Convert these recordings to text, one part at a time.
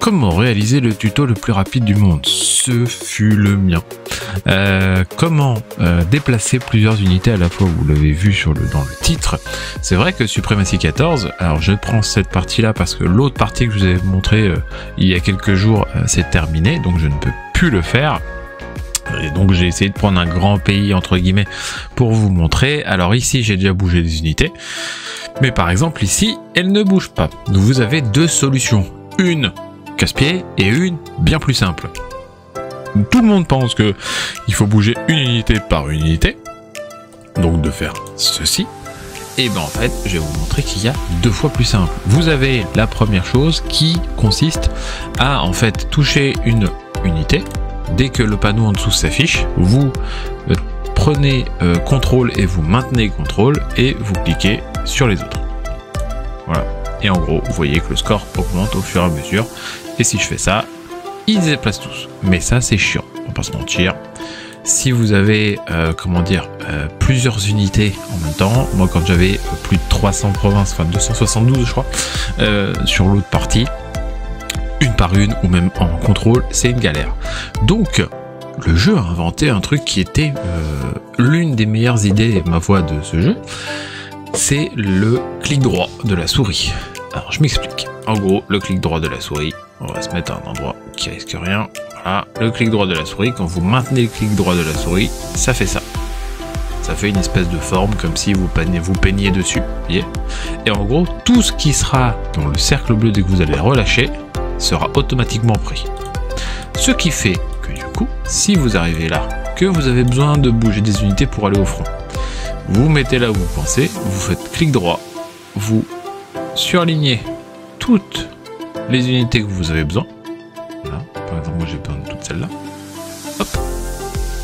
Comment réaliser le tuto le plus rapide du monde? Ce fut le mien. Comment déplacer plusieurs unités à la fois? Vous l'avez vu dans le titre. C'est vrai que Supremacy 14, alors je prends cette partie-là parce que l'autre partie que je vous ai montré il y a quelques jours, c'est terminé, donc je ne peux plus le faire. Et donc j'ai essayé de prendre un grand pays entre guillemets pour vous montrer. Alors ici j'ai déjà bougé des unités, mais par exemple ici elles ne bougent pas. Donc vous avez deux solutions, une casse-pied et une bien plus simple. Tout le monde pense que il faut bouger une unité par unité, donc de faire ceci. Et ben en fait je vais vous montrer qu'il y a deux fois plus simple. Vous avez la première chose qui consiste à en fait toucher une unité. Dès que le panneau en dessous s'affiche, vous prenez CTRL et vous maintenez CTRL et vous cliquez sur les autres. Voilà. Et en gros, vous voyez que le score augmente au fur et à mesure. Et si je fais ça, ils se déplacent tous. Mais ça, c'est chiant, on va pas se mentir. Si vous avez, plusieurs unités en même temps, moi quand j'avais plus de 300 provinces, enfin 272 je crois, sur l'autre partie, une par une ou même en contrôle, c'est une galère. Donc le jeu a inventé un truc qui était l'une des meilleures idées, ma foi, de ce jeu, c'est le clic droit de la souris. Alors je m'explique. En gros, le clic droit de la souris, on va se mettre à un endroit qui risque rien. Voilà, le clic droit de la souris, quand vous maintenez le clic droit de la souris, ça fait ça. Ça fait une espèce de forme comme si vous peigniez dessus. Vous voyez ? Et en gros, tout ce qui sera dans le cercle bleu dès que vous allez relâcher sera automatiquement pris. Ce qui fait que du coup, si vous arrivez là, que vous avez besoin de bouger des unités pour aller au front, vous mettez là où vous pensez, vous faites clic droit, vous surlignez toutes les unités que vous avez besoin. Là, par exemple, moi j'ai besoin de toutes celles-là. Hop.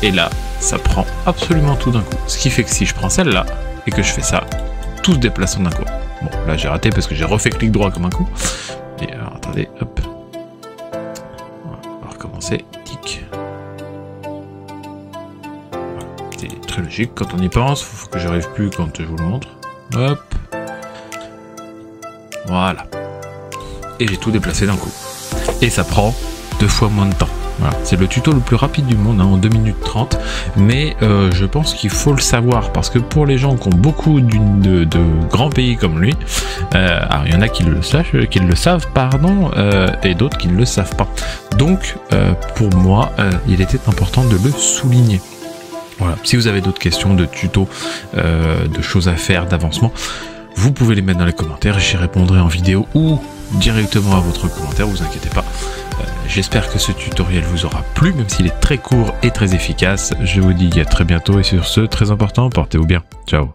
Et là, ça prend absolument tout d'un coup. Ce qui fait que si je prends celle-là et que je fais ça, tout se déplace en un coup. Bon, là j'ai raté parce que j'ai refait clic droit comme un coup. Et alors, attendez, hop. On va recommencer. Tic. C'est très logique quand on y pense. Faut que j'arrive plus quand je vous le montre. Hop. Voilà. Et j'ai tout déplacé d'un coup. Et ça prend 2 fois moins de temps. Voilà. C'est le tuto le plus rapide du monde, hein, en 2 minutes 30. Mais je pense qu'il faut le savoir parce que pour les gens qui ont beaucoup de grands pays comme lui, alors il y en a qui le savent, et d'autres qui ne le savent pas. Donc pour moi, il était important de le souligner. Voilà. Si vous avez d'autres questions de tutos, de choses à faire, d'avancement, vous pouvez les mettre dans les commentaires, j'y répondrai en vidéo ou directement à votre commentaire, vous inquiétez pas. J'espère que ce tutoriel vous aura plu, même s'il est très court et très efficace. Je vous dis à très bientôt et sur ce, très important, portez-vous bien. Ciao.